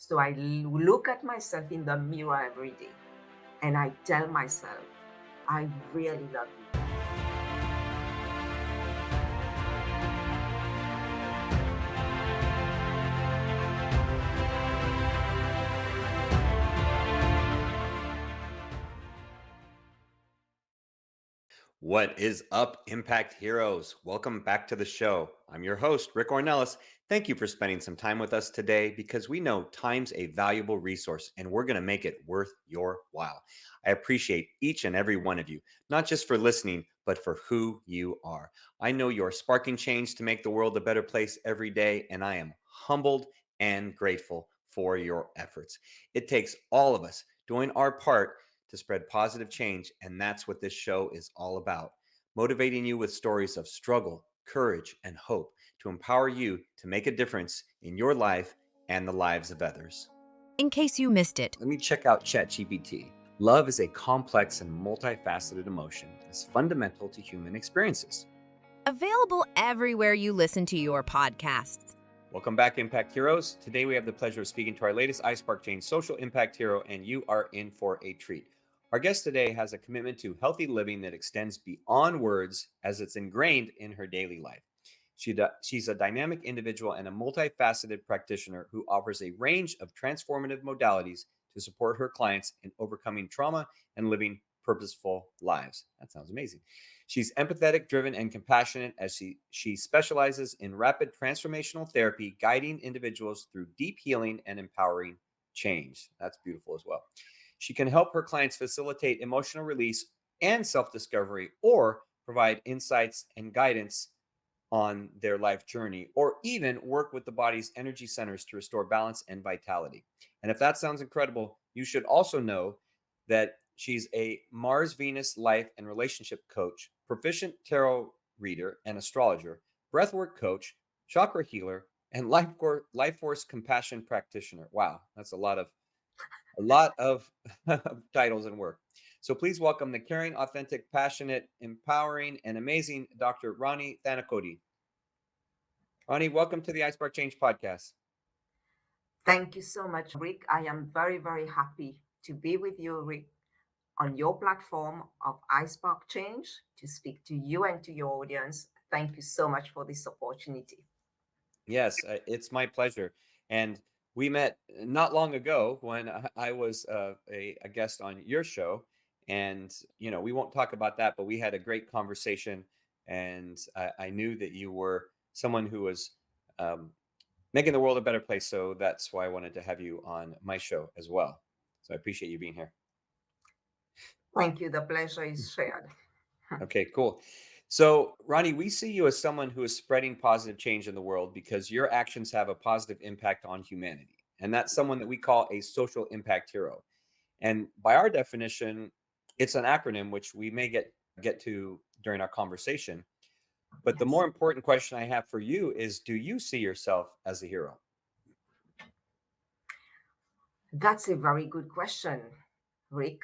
So I look at myself in the mirror every day and I tell myself, I really love you. What is up, Impact Heroes? Welcome back to the show. I'm your host, Rick Ornelas. Thank you for spending some time with us today because we know time's a valuable resource and we're going to make it worth your while. I appreciate each and every one of you, not just for listening, but for who you are. I know you're sparking change to make the world a better place every day, and I am humbled and grateful for your efforts. It takes all of us doing our part to spread positive change, and that's what this show is all about. Motivating you with stories of struggle, courage, and hope to empower you to make a difference in your life and the lives of others. In case you missed it, Let me check out ChatGPT. Love is a complex and multifaceted emotion that's fundamental to human experiences. available everywhere you listen to your podcasts. Welcome back, Impact Heroes. Today we have the pleasure of speaking to our latest iSpark Change social impact hero, and you are in for a treat. Our guest today has a commitment to healthy living that extends beyond words as it's ingrained in her daily life. She's a dynamic individual and a multifaceted practitioner who offers a range of transformative modalities to support her clients in overcoming trauma and living purposeful lives. That sounds amazing. She's empathetic, driven, and compassionate as she specializes in rapid transformational therapy, guiding individuals through deep healing and empowering change. That's beautiful as well. She can help her clients facilitate emotional release and self discovery, or provide insights and guidance on their life journey, or even work with the body's energy centers to restore balance and vitality. And if that sounds incredible, you should also know that she's a Mars Venus life and relationship coach, proficient tarot reader and astrologer, breathwork coach, chakra healer, and life force compassion practitioner. Wow, that's a lot of titles and work. So please welcome the caring, authentic, passionate, empowering, and amazing Dr. Rani Thanacoody. Rani, welcome to the iSpark Change podcast. Thank you so much, Rick. I am very, very happy to be with you, Rick, on your platform of iSpark Change to speak to you and to your audience. Thank you so much for this opportunity. Yes, it's my pleasure. And we met not long ago when I was a guest on your show. And, we won't talk about that, but we had a great conversation. And I knew that you were someone who was um, making the world a better place. So that's why I wanted to have you on my show as well. So I appreciate you being here. Thank you. The pleasure is shared. Okay, cool. So, Ronnie, we see you as someone who is spreading positive change in the world because your actions have a positive impact on humanity. And that's someone that we call a social impact hero. And by our definition, it's an acronym which we may get to during our conversation. But the Yes, more important question I have for you is, do you see yourself as a hero? that's a very good question, Rick.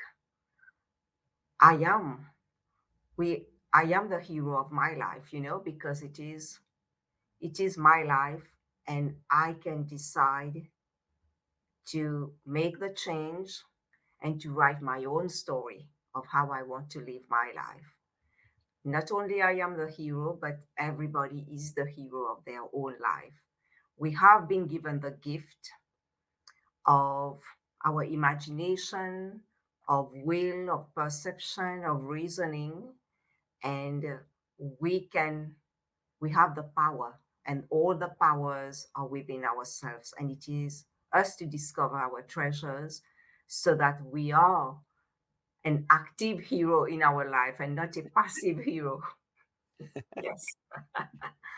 I am. I am the hero of my life, because it is my life and I can decide to make the change and to write my own story of how I want to live my life. Not only I am the hero, but everybody is the hero of their own life. We have been given the gift of our imagination, of will, of perception, of reasoning, and we can we have the power, and all the powers are within ourselves, and it is us to discover our treasures so that we are an active hero in our life and not a passive hero. Yes.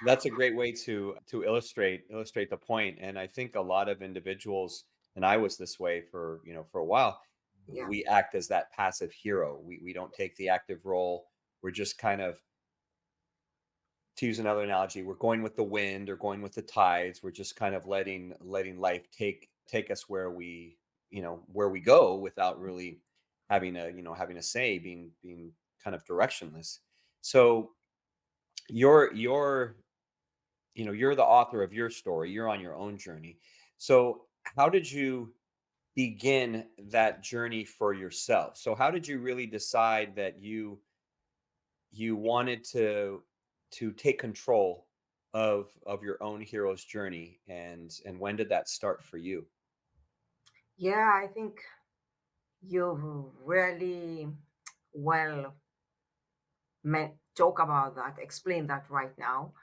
That's a great way to illustrate the point. And I think a lot of individuals, and I was this way for a while, Yeah. we act as that passive hero. We don't take the active role. We're just kind of, to use another analogy, we're going with the wind or going with the tides. We're just kind of letting life take us where we go without really having a say, being kind of directionless. So you're you're the author of your story. You're on your own journey. So how did you begin that journey for yourself? So how did you really decide that you wanted to take control of your own hero's journey, and when did that start for you? Yeah, I think you've really well talk about that, explain that right now.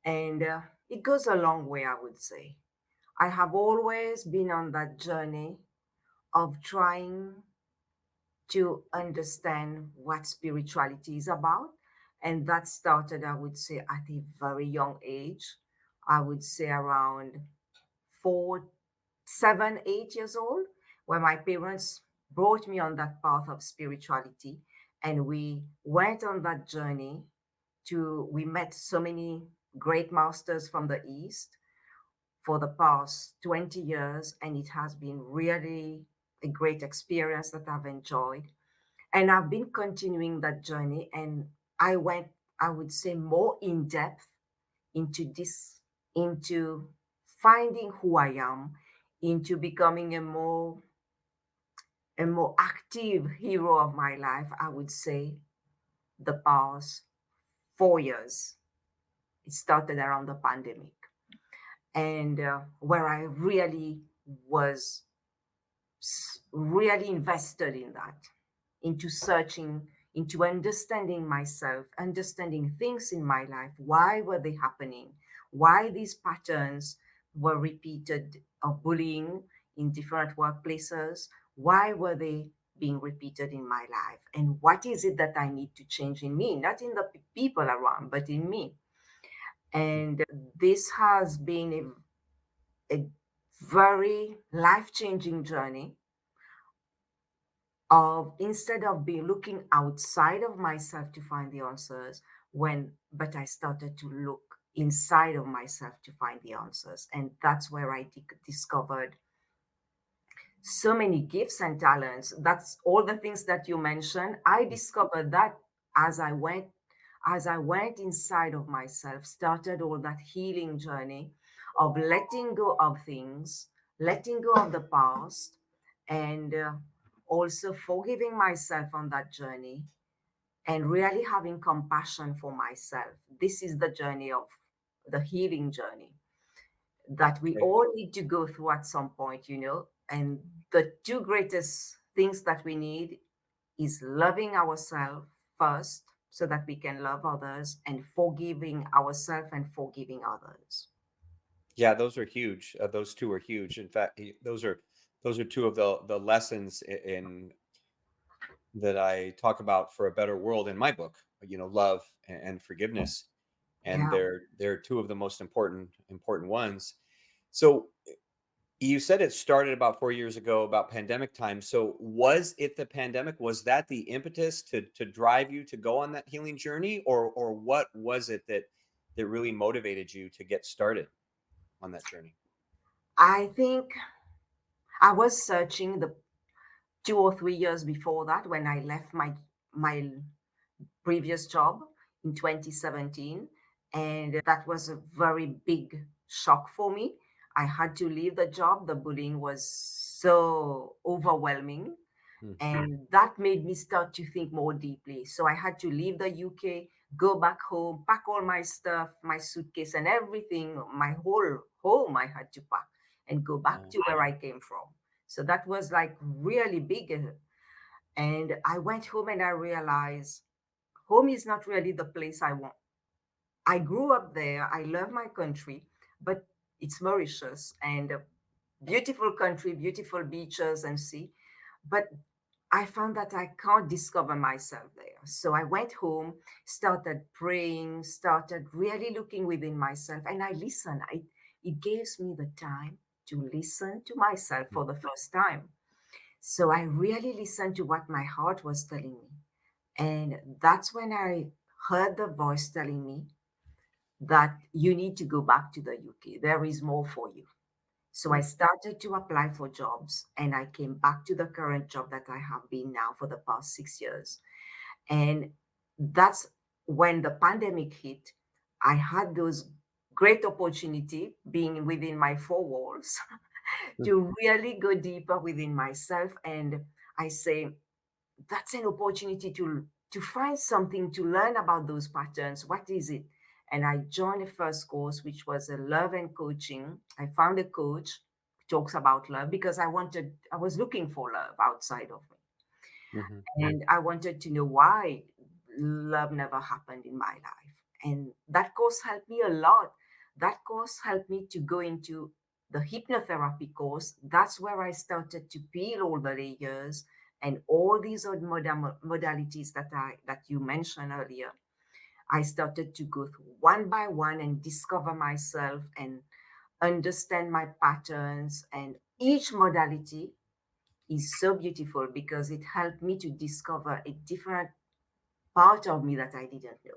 And it goes a long way, I would say. I have always been on that journey of trying to understand what spirituality is about. And that started, I would say, at a very young age. I would say around 4, 7, 8 years old, where my parents brought me on that path of spirituality. And we went on that journey we met so many great masters from the East for the past 20 years. And it has been really a great experience that I've enjoyed. And I've been continuing that journey. And I went, I would say, more in depth into into finding who I am, into becoming a more active hero of my life, I would say, the past 4 years. It started around the pandemic, and where I really was really invested in that, into searching, into understanding myself, understanding things in my life. Why were they happening? Why these patterns were repeated of bullying in different workplaces? Why were they being repeated in my life? And what is it that I need to change in me? Not in the people around, but in me. And this has been a very life changing journey of, instead of being looking outside of myself to find the answers, but I started to look inside of myself to find the answers. And that's where I discovered so many gifts and talents. That's all the things that you mentioned. I discovered that as I went inside of myself, started all that healing journey of letting go of things, letting go of the past, and also forgiving myself on that journey, and really having compassion for myself. This is the journey of the healing journey that we Okay. all need to go through at some point. And the two greatest things that we need is loving ourselves first so that we can love others, and forgiving ourselves and forgiving others. Yeah, those are huge. Those two are huge. In fact, those are two of the lessons in that I talk about for a better world in my book. Love and forgiveness, and Yeah. they're two of the most important ones. So you said it started about 4 years ago, about pandemic time. So was it the pandemic? Was that the impetus to drive you to go on that healing journey, or what was it that really motivated you to get started on that journey? I think I was searching the 2 or 3 years before that, when I left my previous job in 2017. And that was a very big shock for me. I had to leave the job. The bullying was so overwhelming. Hmm. And that made me start to think more deeply. So I had to leave the UK, go back home, pack all my stuff, my suitcase and everything, my whole home I had to pack, and go back Oh, to where I came from. So that was like really big. And I went home and I realized home is not really the place I want. I grew up there. I love my country, but it's Mauritius, and a beautiful country, beautiful beaches and sea. But I found that I can't discover myself there. So I went home, started praying, started really looking within myself, and I listened. It gives me the time to listen to myself hmm. for the first time. So I really listened to what my heart was telling me. And that's when I heard the voice telling me that you need to go back to the UK. There is more for you. So I Hmm. started to apply for jobs, and I came back to the current job that I have been now for the past 6 years. And that's when the pandemic hit. I had those great opportunity being within my four walls to really go deeper within myself. And I say, that's an opportunity to find something to learn about those patterns. What is it? And I joined the first course, which was a love and coaching. I found a coach who talks about love because I was looking for love outside of me. Hmm. And I wanted to know why love never happened in my life. And that course helped me a lot. That course helped me to go into the hypnotherapy course. That's where I started to peel all the layers and all these other modalities that you mentioned earlier. I started to go through one by one and discover myself and understand my patterns. And each modality is so beautiful because it helped me to discover a different part of me that I didn't know.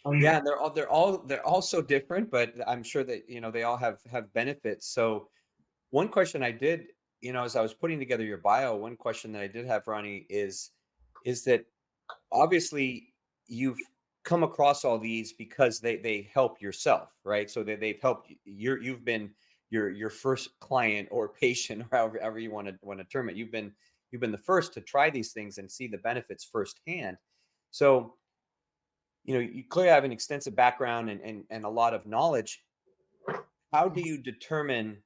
And Yeah, they're all so different, but I'm sure that they all have benefits. So one question I did, as I was putting together your bio, one question that I did have, Ronnie, is that obviously you've come across all these because they help yourself, right? So they've helped you've been your first client or patient, or however you want to term it. You've been the first to try these things and see the benefits firsthand. So you clearly have an extensive background and a lot of knowledge. How do yes, you determine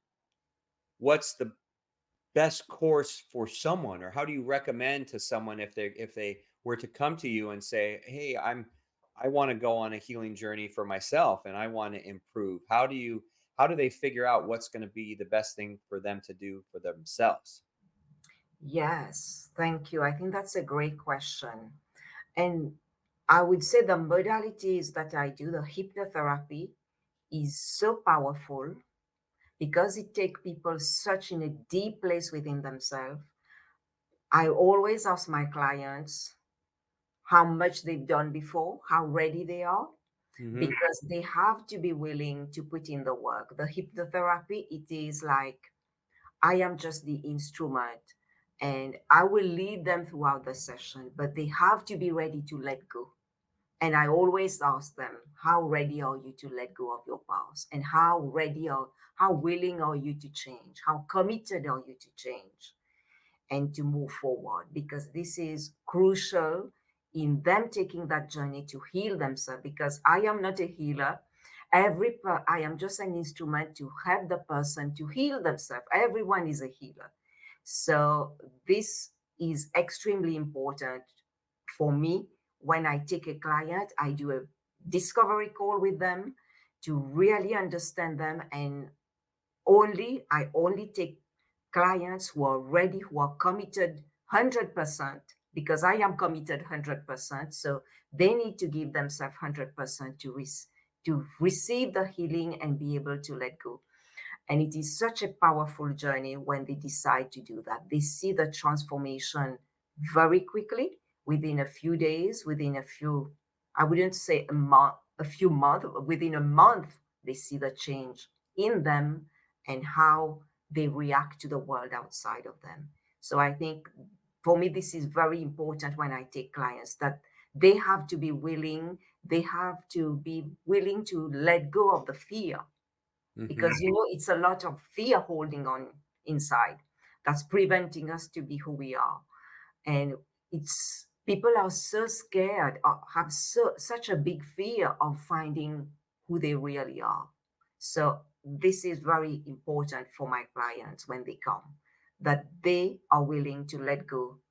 what's the best course for someone, or how do you recommend to someone if they were to come to you and say, hey, I want to go on a healing journey for myself and I want to improve? How do they figure out what's going to be the best thing for them to do for themselves? yes, thank you. I think that's a great question. And I would say the modalities that I do, the hypnotherapy, is so powerful because it takes people such in a deep place within themselves. I always ask my clients how much they've done before, how ready they are, Hmm. because they have to be willing to put in the work. The hypnotherapy, it is like I am just the instrument and I will lead them throughout the session, but they have to be ready to let go. And I always ask them, how ready are you to let go of your past? And how willing are you to change? How committed are you to change and to move forward? Because this is crucial in them taking that journey to heal themselves. Because I am not a healer. I am just an instrument to help the person to heal themselves. Everyone is a healer. So this is extremely important for me. When I take a client, I do a discovery call with them to really understand them. And I only take clients who are ready, who are committed 100%, because I am committed 100%. So they need to give themselves 100% to receive the healing and be able to let go. And it is such a powerful journey when they decide to do that. They see the transformation very quickly, within a few days, I wouldn't say a few months, within a month, they see the change in them and how they react to the world outside of them. So I think for me, this is very important when I take clients, that they have to be willing to let go of the fear, Hmm. because it's a lot of fear holding on inside that's preventing us to be who we are. And it's people are so scared, or have such a big fear of finding who they really are. So this is very important for my clients when they come, that they are willing to let go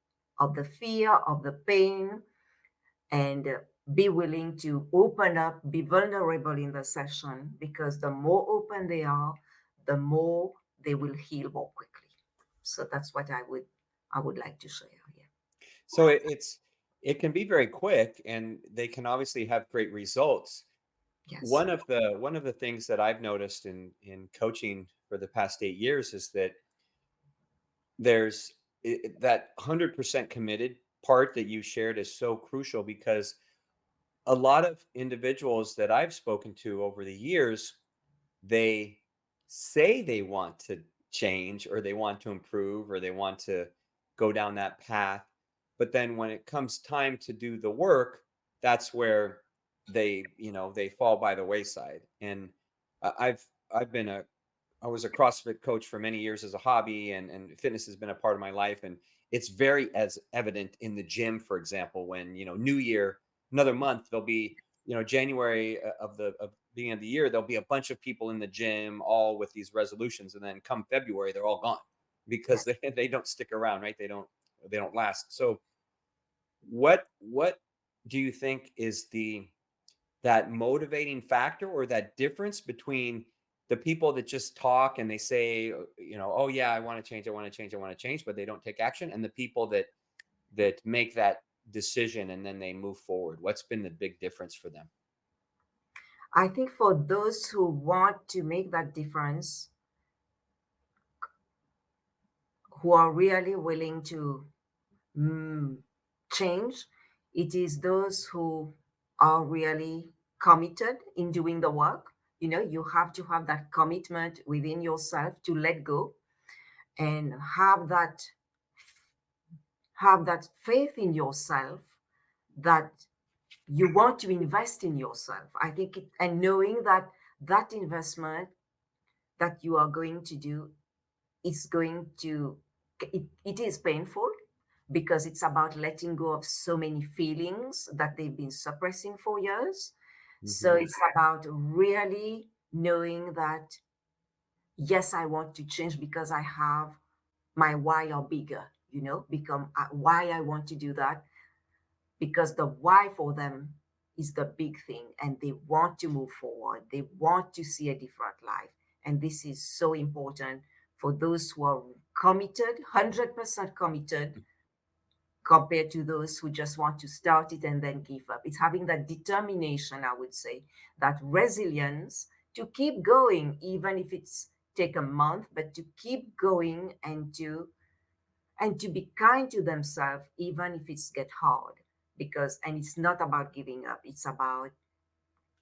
of the fear, of the pain, and be willing to open up, be vulnerable in the session, because the more open they are, the more they will heal more quickly. So that's what I would like to share here. So it can be very quick, and they can obviously have great results. Yes. One of the things that I've noticed in coaching for the past 8 years is that there's that 100% committed part that you shared is so crucial, because a lot of individuals that I've spoken to over the years, they say they want to change, or they want to improve, or they want to go down that path, but then when it comes time to do the work, that's where they fall by the wayside. And I've been I was a CrossFit coach for many years as a hobby, and fitness has been a part of my life. And it's very as evident in the gym, for example, when, New Year, another month, there'll be, January of the beginning of the year, there'll be a bunch of people in the gym, all with these resolutions. And then come February, they're all gone because Yes. they don't stick around, right? They don't last. So what do you think is that motivating factor, or that difference between the people that just talk and they say, oh yeah, I want to change, I want to change, I want to change, but they don't take action, and the people that make that decision and then they move forward? What's been the big difference for them? I think for those who want to make that difference, who are really willing to mm, change, it is those who are really committed in doing the work. You have to have that commitment within yourself to let go and have that faith in yourself, that you want to invest in yourself. I think and knowing that that investment that you are going to do is going to it is painful, because it's about letting go of so many feelings that they've been suppressing for years. So Hmm. it's about really knowing that, yes, I want to change because I have my why are bigger, become why I want to do that, because the why for them is the big thing, and they want to move forward. They want to see a different life. And this is so important for those who are committed, 100% committed, compared to those who just want to start it and then give up. It's having that determination, I would say, that resilience to keep going, even if it's take a month, but to keep going, and to be kind to themselves even if it's get hard. Because and it's not about giving up, it's about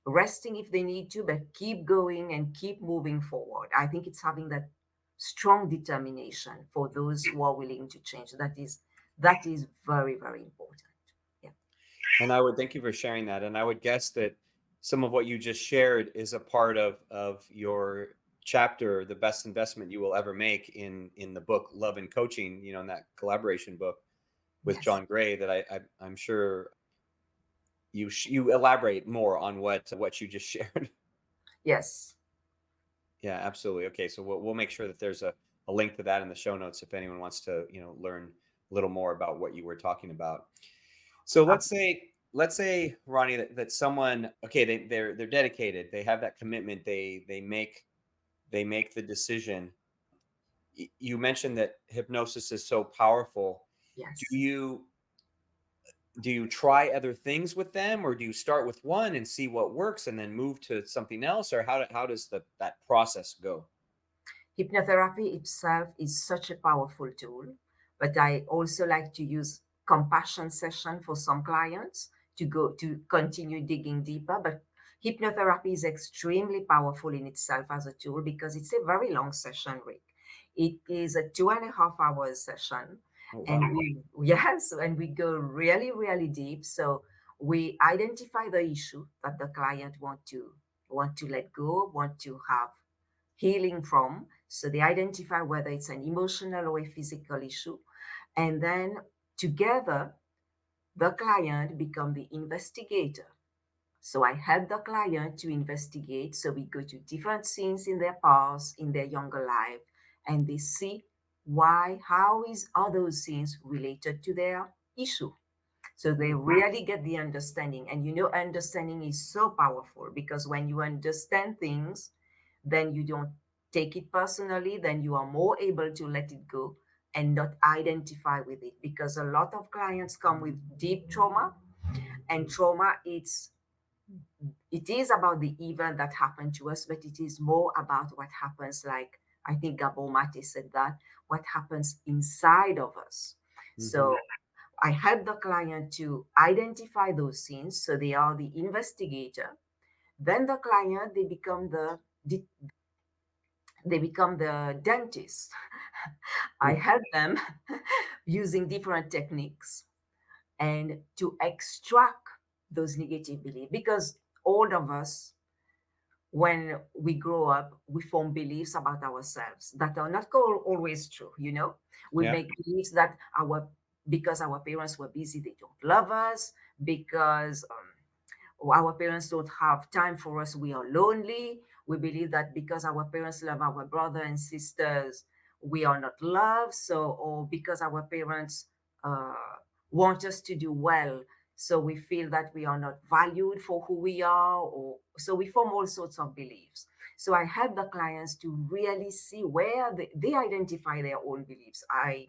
resting if they need to, but keep going and keep moving forward. I think it's having that strong determination for those who are willing to change. That is very, very important. Yeah. And I would thank you for sharing that. And I would guess that some of what you just shared is a part of your chapter, "The Best Investment You Will Ever Make," in the book Love and Coaching, in that collaboration book with Yes. John Gray, that I'm sure you elaborate more on what you just shared. Yes. Yeah, absolutely. Okay, so we'll make sure that there's a link to that in the show notes if anyone wants to, learn a little more about what you were talking about. So let's say, Ronnie, that someone, okay, they're dedicated, they have that commitment, they make the decision. You mentioned that hypnosis is so powerful. Do Yes. you do you try other things with them, or do you start with one and see what works and then move to something else, or how does that process go? Hypnotherapy itself is such a powerful tool, but I also like to use compassion session for some clients to continue digging deeper. But hypnotherapy is extremely powerful in itself as a tool because it's a very long session, Rick. It is a 2.5 hours session, Oh and wow. yes, and we go really, really deep. So we identify the issue that the client want to let go, want to have healing from. So they identify whether it's an emotional or a physical issue. And then together, the client become the investigator. So I help the client to investigate. So we go to different scenes in their past, in their younger life, and they see how are those scenes related to their issue. So they really get the understanding. And understanding is so powerful, because when you understand things, then you don't take it personally, then you are more able to let it go and not identify with it. Because a lot of clients come with deep trauma, and trauma it is about the event that happened to us, but it is more about what happens, like I think Gabor Mate said that, what happens inside of us. Hmm. So I help the client to identify those scenes. So they are the investigator. Then the client, they become the dentist. I help them using different techniques and to extract those negative beliefs, because all of us when we grow up, we form beliefs about ourselves that are not always true. We Yeah. make beliefs that because our parents were busy, they don't love us, because our parents don't have time for us, we are lonely. We believe that because our parents love our brother and sisters, we are not loved. So, or because our parents uh, want us to do well, so we feel that we are not valued for who we are, or so we form all sorts of beliefs. So I help the clients to really see where they identify their own beliefs. I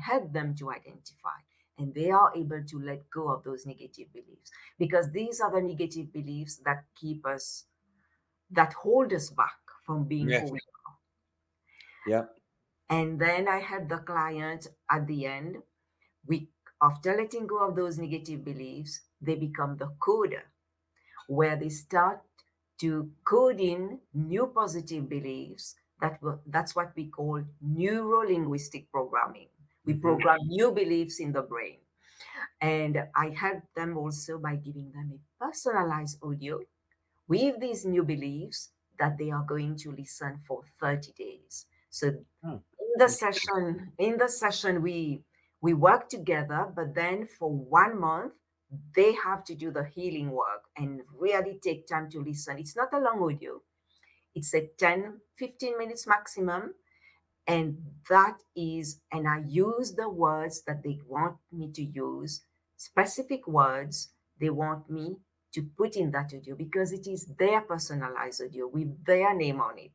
help them to identify, and they are able to let go of those negative beliefs, because these are the negative beliefs that keep us, that hold us back from being Yeah. who we Yeah. are. And then I help the client at the end. We After letting go of those negative beliefs, they become the coder, where they start to code in new positive beliefs. That's what we call neuro linguistic programming. We Hmm. program new beliefs in the brain. And I help them also by giving them a personalized audio with these new beliefs that they are going to listen for 30 days. So Oh, interesting. in the session we work together, but then for 1 month they have to do the healing work and really take time to listen. It's not a long audio. It's a 10-15 minutes maximum, and I use the words that they want me to use, specific words they want me to put in that audio, because it is their personalized audio with their name on it,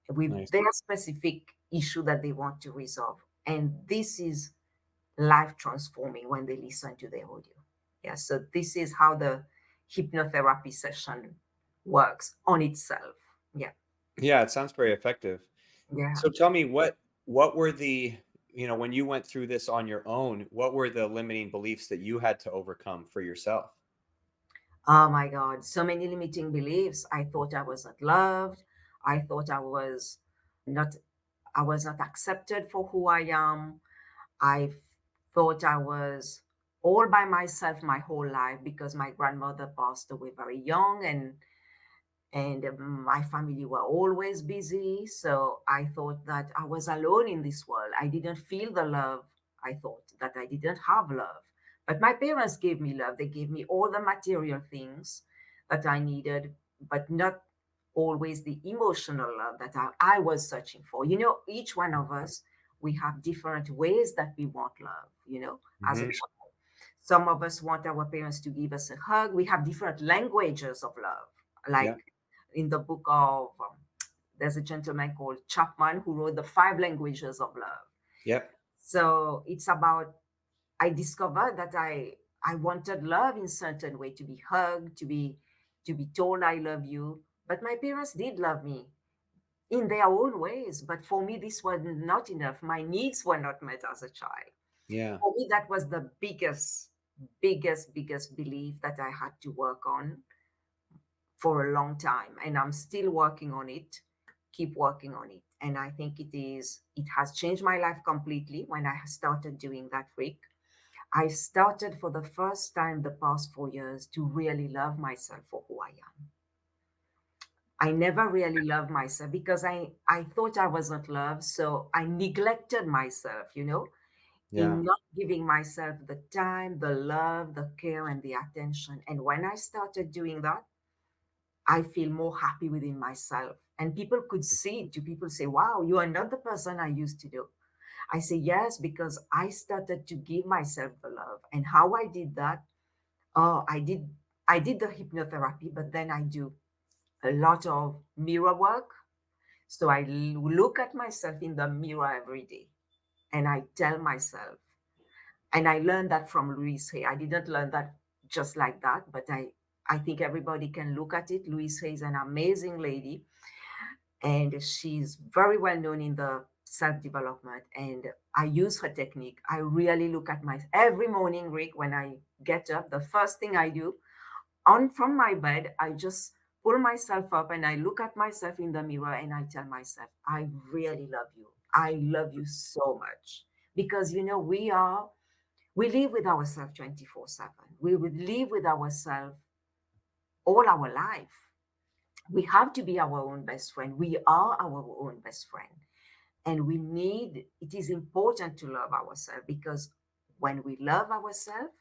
with Nice. their specific issue that they want to resolve. And this is life transforming when they listen to the audio. Yeah, so this is how the hypnotherapy session works on itself. Yeah. Yeah, it sounds very effective. Yeah. So tell me, what were the, when you went through this on your own, what were the limiting beliefs that you had to overcome for yourself? Oh my God, so many limiting beliefs. I thought I was not loved. I thought not I was not accepted for who I am. I thought I was all by myself my whole life, because my grandmother passed away very young, and my family were always busy. So I thought that I was alone in this world. I didn't feel the love. I thought that I didn't have love. But my parents gave me love. They gave me all the material things that I needed, but not always the emotional love that I was searching for. Each one of us, we have different ways that we want love, as a Hmm. child. Some of us want our parents to give us a hug. We have different languages of love. Yeah. Like in the book of, there's a gentleman called Chapman who wrote the five languages of love. Yep. So it's about, I discovered that I wanted love in certain way, to be hugged, to be told I love you. But my parents did love me in their own ways. But for me, this was not enough. My needs were not met as a child. Yeah. For me, that was the biggest belief that I had to work on for a long time, and I'm still working on it, keep working on it. And I think it has changed my life completely when I started doing that week. I started for the first time the past 4 years to really love myself for who I am. I never really loved myself because I thought I was not loved, so I neglected myself, Yeah. in not giving myself the time, the love, the care, and the attention. And when I started doing that, I feel more happy within myself. And people could see it. Do people say, wow, you are not the person I used to do? I say, yes, because I started to give myself the love. And how I did that, oh, I did the hypnotherapy, but then I do a lot of mirror work. So I look at myself in the mirror every day and I tell myself, and I learned that from Louise Hay. I didn't learn that just like that, but I think everybody can look at it. Louise Hay is an amazing lady, and she's very well known in the self development. And I use her technique. I really look at my every morning, Rick, when I get up, the first thing I do on from my bed, I just pull myself up and I look at myself in the mirror and I tell myself, I really love you. I love you so much. Because we live with ourselves 24/7. We would live with ourselves all our life. We have to be our own best friend. We are our own best friend. And it is important to love ourselves, because when we love ourselves,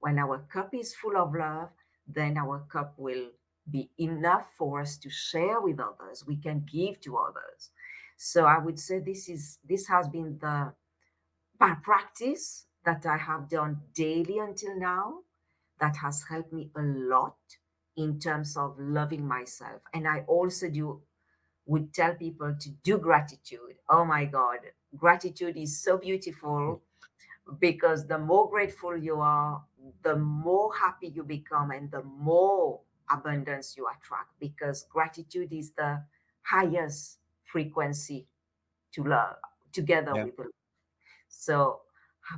when our cup is full of love, then our cup will be enough for us to share with others. We can give to others. So I would say this has been the practice that I have done daily until now, that has helped me a lot in terms of loving myself. And I also do would tell people to do gratitude. Oh my God, gratitude is so beautiful, because the more grateful you are, the more happy you become, and the more abundance you attract, because gratitude is the highest frequency to love, together Yeah. with love. So,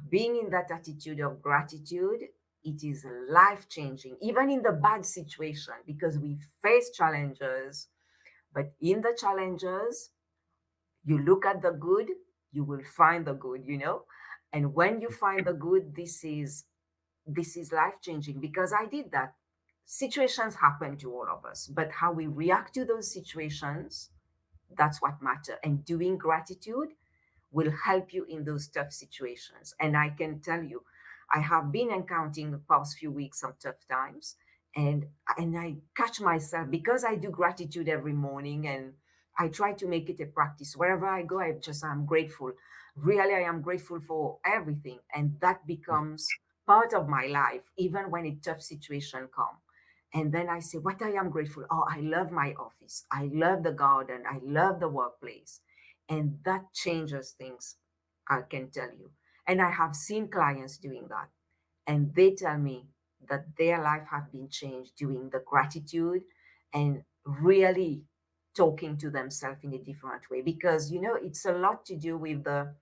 being in that attitude of gratitude, it is life changing, even in the bad situation, because we face challenges. But in the challenges, you look at the good, you will find the good. And when you find the good, this is life changing, because I did that. Situations happen to all of us, but how we react to those situations, that's what matter. And doing gratitude will help you in those tough situations. And I can tell you, I have been encountering the past few weeks some tough times, and I catch myself, because I do gratitude every morning, and I try to make it a practice. Wherever I go, I'm grateful. Really, I am grateful for everything, and that becomes part of my life, even when a tough situation come. And then I say, what I am grateful. Oh, I love my office. I love the garden. I love the workplace, and that changes things, I can tell you. And I have seen clients doing that, and they tell me that their life have been changed doing the gratitude, and really talking to themselves in a different way, because it's a lot to do with the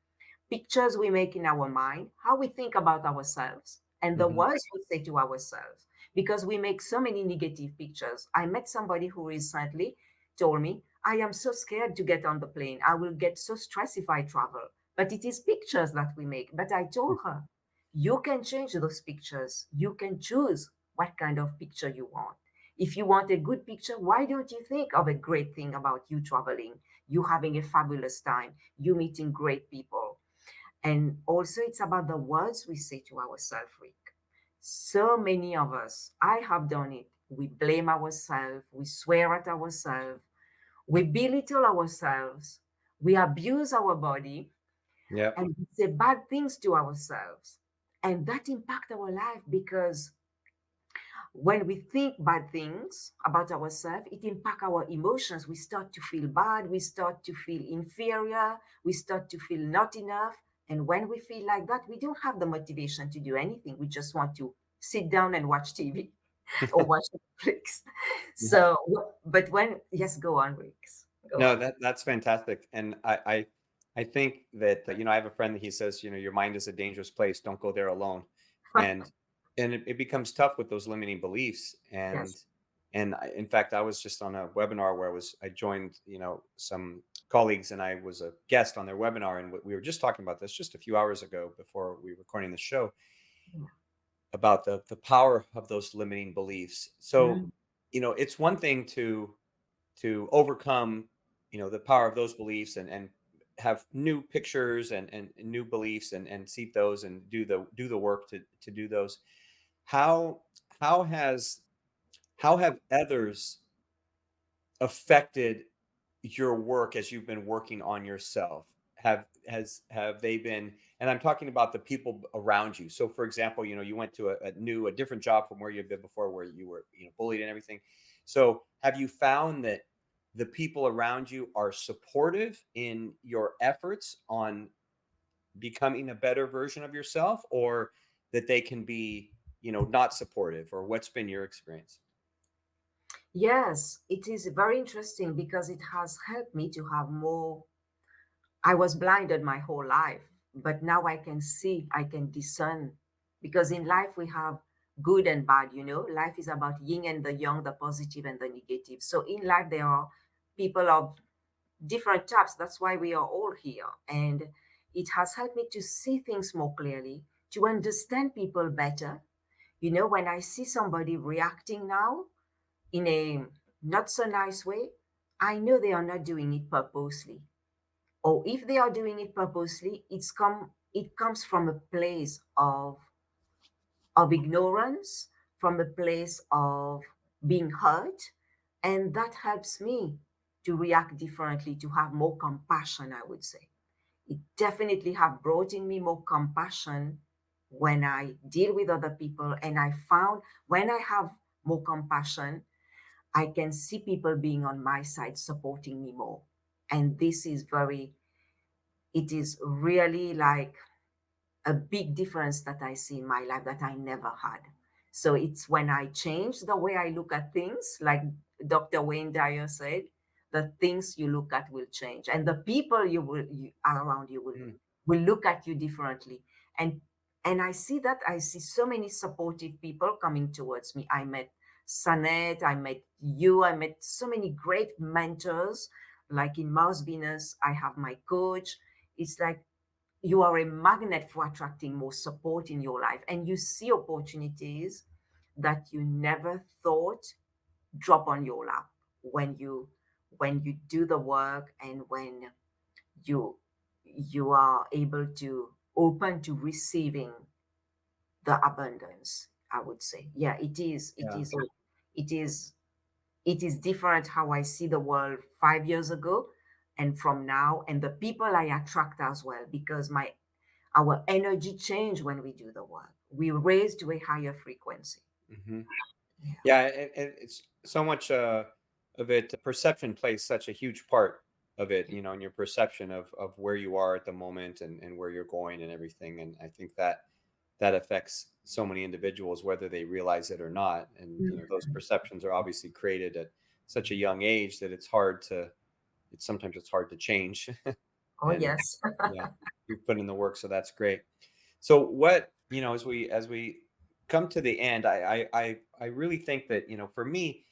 pictures we make in our mind, how we think about ourselves, and the Hmm. words we say to ourselves, because we make so many negative pictures. I met somebody who recently told me, I am so scared to get on the plane. I will get so stressed if I travel. But it is pictures that we make. But I told her, you can change those pictures. You can choose what kind of picture you want. If you want a good picture, why don't you think of a great thing about you traveling, you having a fabulous time, you meeting great people? And also, it's about the words we say to ourselves, Rick. So many of us, I have done it. We blame ourselves, we swear at ourselves, we belittle ourselves, we abuse our body, Yeah. and we say bad things to ourselves. And that impact our life, because when we think bad things about ourselves, it impacts our emotions. We start to feel bad, we start to feel inferior, we start to feel not enough. And when we feel like that, we don't have the motivation to do anything. We just want to sit down and watch TV or watch Netflix. So, but yes, go on, Rix. Go No, on. that's fantastic, and I think that I have a friend that he says your mind is a dangerous place. Don't go there alone, and it becomes tough with those limiting beliefs. And Yes. in fact, I was just on a webinar where I joined some colleagues, and I was a guest on their webinar, and we were just talking about this just a few hours ago before we were recording the show, about the power of those limiting beliefs. So Mm. it's one thing to overcome the power of those beliefs and have new pictures and new beliefs and see those and do the work to do those. How how has how have others affected your work as you've been working on yourself? Have they been, and I'm talking about the people around you. So for example, you went to a different job from where you've been before, where you were bullied and everything. So have you found that the people around you are supportive in your efforts on becoming a better version of yourself, or that they can be not supportive? Or what's been your experience? Yes, it is very interesting, because it has helped me to have more. I was blinded my whole life, but now I can see, I can discern. Because in life we have good and bad. Life is about yin and the yang, the positive and the negative. So in life there are people of different types. That's why we are all here. And it has helped me to see things more clearly, to understand people better. When I see somebody reacting now in a not so nice way, I know they are not doing it purposely. Or if they are doing it purposely, it comes from a place of ignorance, from a place of being hurt. And that helps me to react differently, to have more compassion, I would say. It definitely have brought in me more compassion when I deal with other people. And I found when I have more compassion, I can see people being on my side, supporting me more. And this is it is really like a big difference that I see in my life that I never had. So it's when I change the way I look at things, like Dr. Wayne Dyer said, the things you look at will change, and the people you are around you Mm. will look at you differently. And I see that I see so many supportive people coming towards me. I met Sanet, I met you, I met so many great mentors. Like in Mars Venus, I have my coach. It's like you are a magnet for attracting more support in your life, and you see opportunities that you never thought drop on your lap when you do the work, and when you you are able to open to receiving the abundance, I would say. Yeah, Yeah. it is it is different how I see the world 5 years ago and from now, and the people I attract as well, because my our energy change when we do the work. We raise to a higher frequency. Hmm. Yeah. Yeah, it's so much of it. Perception plays such a huge part of it, in your perception of where you are at the moment and where you're going and everything. And I think that that affects so many individuals, whether they realize it or not. And those perceptions are obviously created at such a young age that it's sometimes it's hard to change. Oh, And yes. yeah, you've put in the work, so that's great. So what, as we come to the end, I really think that, for me,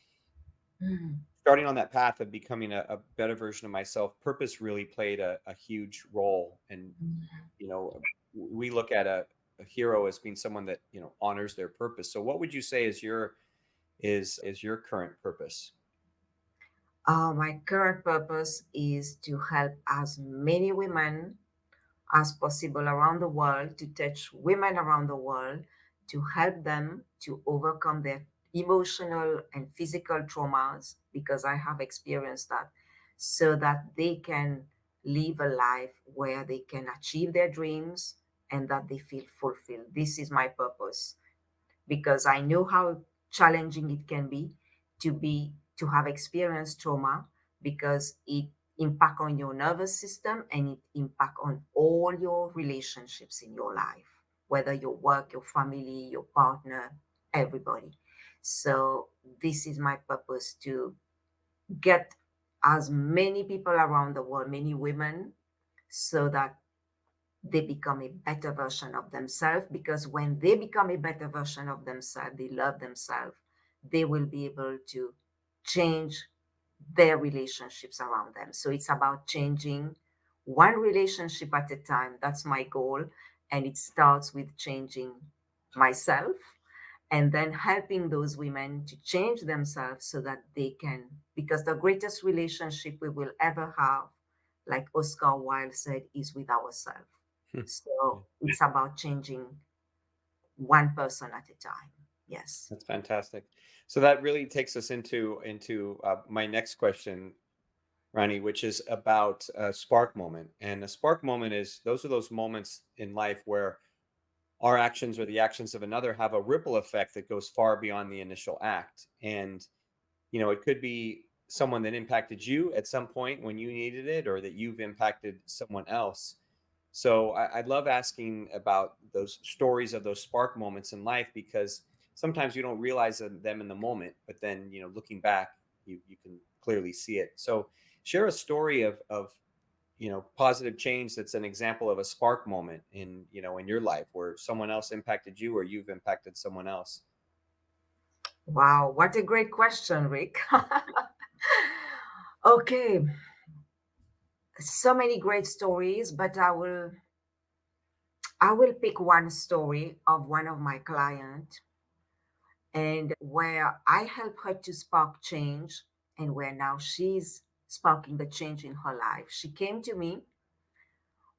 Mm, starting on that path of becoming a better version of myself, purpose really played a huge role. And, mm. we look at a hero as being someone that, honors their purpose. So what would you say is your current purpose? My current purpose is to help as many women as possible around the world, to touch women around the world, to help them to overcome their emotional and physical traumas, because I have experienced that, so that they can live a life where they can achieve their dreams and that they feel fulfilled. This is my purpose, because I know how challenging it can to have experienced trauma, because it impact on your nervous system and it impact on all your relationships in your life, whether your work, your family, your partner, everybody. So this is my purpose, to get as many people around the world, many women, so that they become a better version of themselves, because when they become a better version of themselves, they love themselves, they will be able to change their relationships around them. So it's about changing one relationship at a time. That's my goal. And it starts with changing myself, and then helping those women to change themselves so that they can, because the greatest relationship we will ever have, like Oscar Wilde said, is with ourselves. Yeah, So it's about changing one person at a time. Yes. that's fantastic. So that really takes us into my next question, Rani, which is about a spark moment. And a spark moment is those are those moments in life where our actions or the actions of another have a ripple effect that goes far beyond the initial act. And, it could be someone that impacted you at some point when you needed it, or that you've impacted someone else. So I love asking about those stories of those spark moments in life, because sometimes you don't realize them in the moment, but then, looking back, you can clearly see it. So share a story of positive change that's an example of a spark moment in your life where someone else impacted you or you've impacted someone else. Wow, what a great question, Rick. Okay, so many great stories, but I will pick one story of one of my clients, and where I help her to spark change. and where now she's sparking the change in her life. She came to me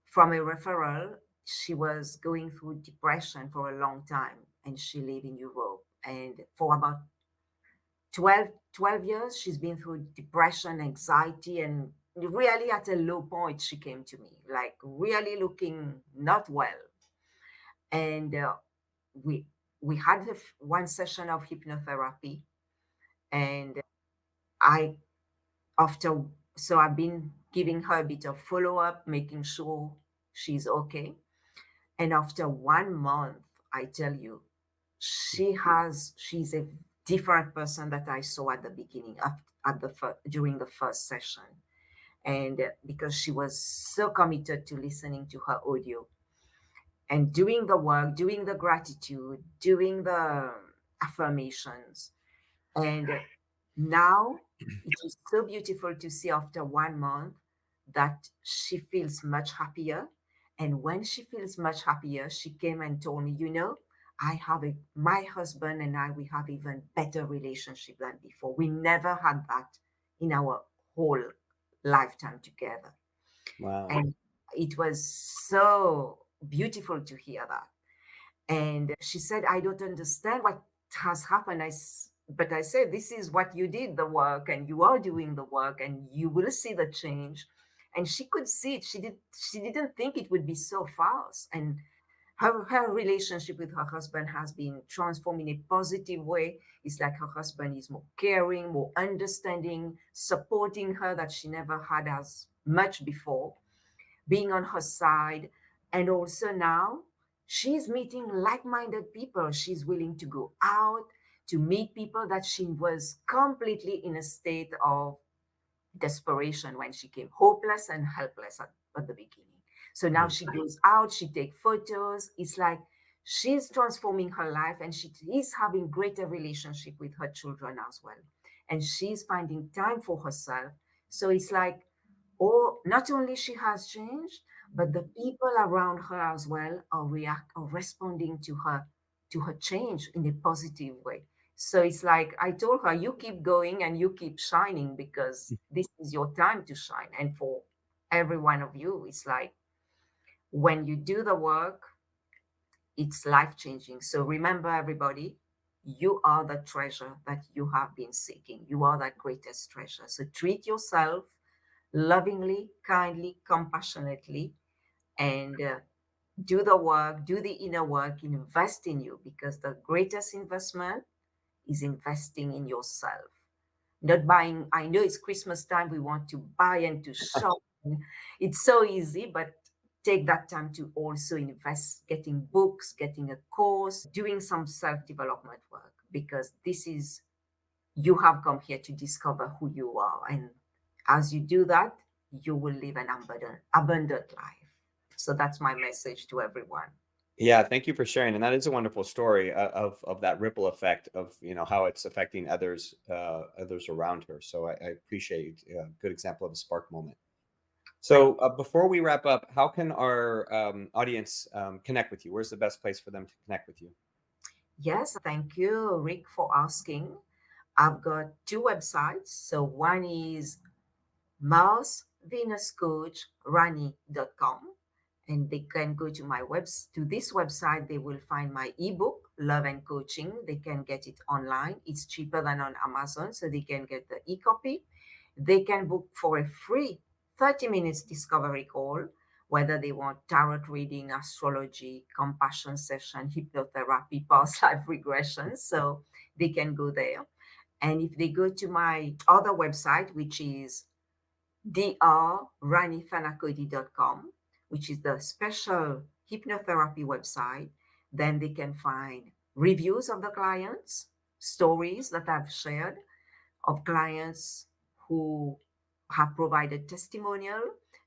from a referral. She was going through depression for a long time, and she lived in Europe. And for about 12 years, she's been through depression, anxiety, and really at a low point, she came to me, like really looking not well. And we we had one session of hypnotherapy, and I after so I've been giving her a bit of follow up, making sure she's okay. And after 1 month, I tell you, she's a different person that I saw at the beginning at during the first session. And because she was so committed to listening to her audio and doing the work, doing the gratitude, doing the affirmations. And now it is so beautiful to see after 1 month that she feels much happier. And when she feels much happier, she came and told me, my husband and I, we have even better relationship than before. We never had that in our whole lifetime together. Wow. And it was so beautiful to hear that. And she said, I don't understand what has happened. But I said, this is what you did the work, and you are doing the work, and you will see the change. And she could see it. She didn't think it would be so fast. And her relationship with her husband has been transformed in a positive way. It's like her husband is more caring, more understanding, supporting her that she never had as much before, being on her side. And also now she's meeting like-minded people. She's willing to go out to meet people that she was completely in a state of desperation when she came, hopeless and helpless at the beginning. So now she goes out, she takes photos. It's like she's transforming her life, and she is having greater relationship with her children as well. And she's finding time for herself. So it's like, or not only she has changed, but the people around her as well are responding to her change in a positive way. So it's like I told her, you keep going and you keep shining, because this is your time to shine. And for every one of you, it's like when you do the work, it's life changing. So remember, everybody, you are the treasure that you have been seeking. You are that greatest treasure. So treat yourself lovingly, kindly, compassionately, and do the work, do the inner work, invest in you, because the greatest investment is investing in yourself. Not buying, I know it's Christmas time, we want to buy and to shop. It's so easy, but take that time to also invest, getting books, getting a course, doing some self development work, because this is, you have come here to discover who you are. And as you do that, you will live an abundant life. So that's my message to everyone. Yeah, thank you for sharing. And that is a wonderful story of that ripple effect of, how it's affecting others around her. So I appreciate a good example of a spark moment. Thank So before we wrap up, how can our audience connect with you? Where's the best place for them to connect with you? Yes, thank you, Rick, for asking. I've got two websites. So one is Mars Venus Coach Rani.com, and they can go to my to this website. They will find my ebook Love and Coaching. They can get it online. It's cheaper than on Amazon, so they can get the e-copy. They can book for a free 30 minutes discovery call, whether they want tarot reading, astrology, compassion session, hypnotherapy, past life regression. So they can go there. And if they go to my other website, which is drranithanacoody.com, which is the special hypnotherapy website, then they can find reviews of the clients, stories that I've shared of clients who have provided testimonial,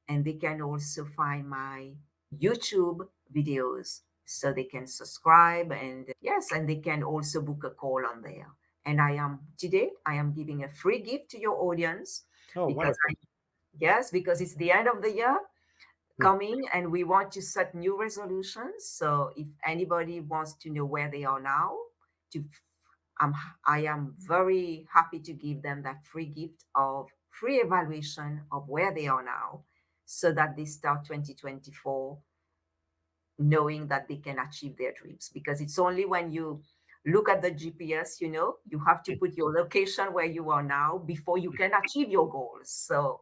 and they can also find my YouTube videos, so they can subscribe. And yes, and they can also book a call on there. And I am giving a free gift to your audience, Oh, because wonderful. yes, because it's the end of the year coming, and we want to set new resolutions. So if anybody wants to know where they are now, to I am very happy to give them that free gift of free evaluation of where they are now, so that they start 2024 knowing that they can achieve their dreams. Because it's only when you look at the GPS, you have to put your location where you are now before you can achieve your goals. So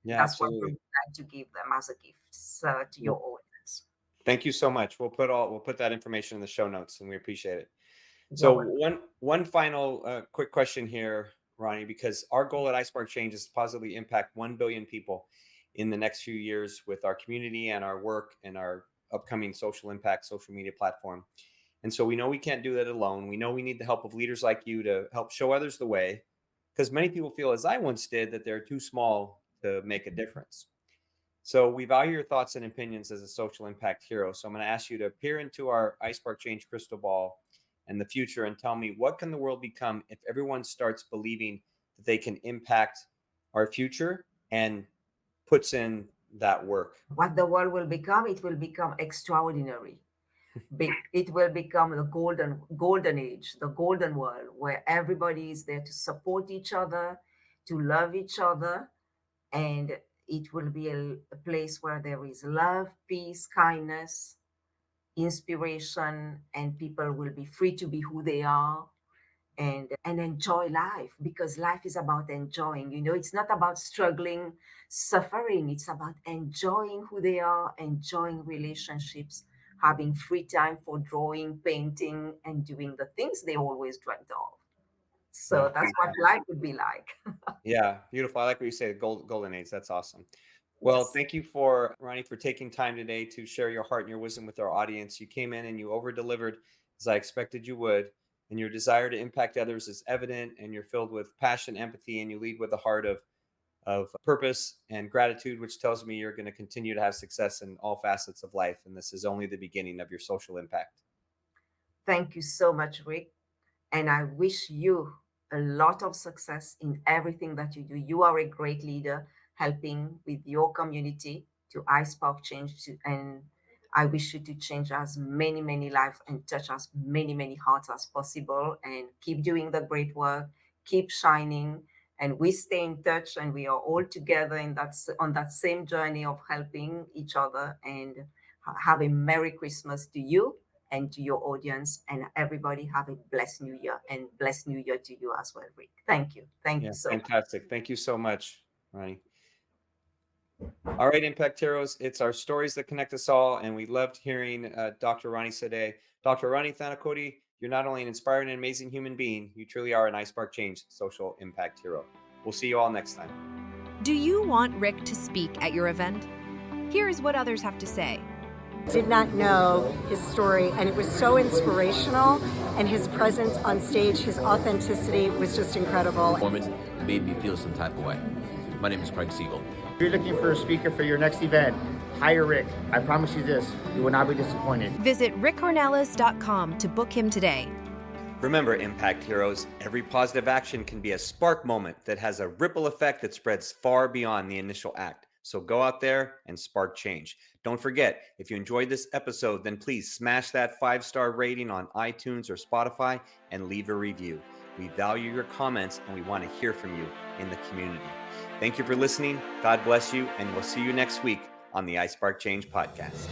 Yeah, that's what we absolutely. would like to give them as a gift, so, to your Well, audience. thank you so much. We'll put that information in the show notes, and we appreciate it. You're So welcome. one final quick question here, Ronnie, because our goal at iSpark Change is to positively impact 1 billion people in the next few years with our community and our work and our upcoming social impact social media platform. And so we know we can't do that alone. We know we need the help of leaders like you to help show others the way, because many people feel, as I once did, that they're too small to make a difference. So we value your thoughts and opinions as a social impact hero. So I'm going to ask you to peer into our iSpark Change crystal ball and the future and tell me, what can the world become if everyone starts believing that they can impact our future and puts in that work? What the world will become, it will become extraordinary. It will become the golden age, the golden world, where everybody is there to support each other, to love each other, and it will be a place where there is love, peace, kindness, inspiration, and people will be free to be who they are, and enjoy life, because life is about enjoying. It's not about struggling, suffering. It's about enjoying who they are, enjoying relationships, having free time for drawing, painting, and doing the things they always dreamt of. Yeah, So that's what fantastic. life would be like. Yeah, beautiful. I like what you say, golden age. That's awesome. Well, Yes. thank you for Ronnie for taking time today to share your heart and your wisdom with our audience. You came in and you over delivered as I expected you would, and your desire to impact others is evident, and you're filled with passion, empathy, and you lead with a heart of purpose and gratitude, which tells me you're going to continue to have success in all facets of life. And this is only the beginning of your social impact. Thank you so much, Rick. And I wish you a lot of success in everything that you do. You are a great leader, helping with your community to iSpark change. And I wish you to change as many, many lives and touch as many, many hearts as possible. And keep doing the great work, keep shining. And we stay in touch, and we are all together on that same journey of helping each other. And have a Merry Christmas to you and to your audience, and everybody have a blessed new year, and blessed new year to you as well, Rick. Thank you. Thank Yeah, you so much. fantastic. Thank you so much, Ronnie. All right, Impact Heroes, it's our stories that connect us all, and we loved hearing Dr. Rani today. Dr. Rani Thanacoody, you're not only an inspiring and amazing human being, you truly are an iSpark Change social impact hero. We'll see you all next time. Do you want Rick to speak at your event? Here's what others have to say. Did not know his story, and it was so inspirational, and his presence on stage, his authenticity was just incredible. Performance made me feel some type of way. My name is Craig Siegel. If you're looking for a speaker for your next event, hire Rick. I promise you this, you will not be disappointed. Visit rickcornelis.com to book him today. Remember, Impact Heroes, every positive action can be a spark moment that has a ripple effect that spreads far beyond the initial act. So go out there and spark change. Don't forget, if you enjoyed this episode, then please smash that 5-star rating on iTunes or Spotify and leave a review. We value your comments, and we want to hear from you in the community. Thank you for listening. God bless you, and we'll see you next week on the iSpark Change podcast.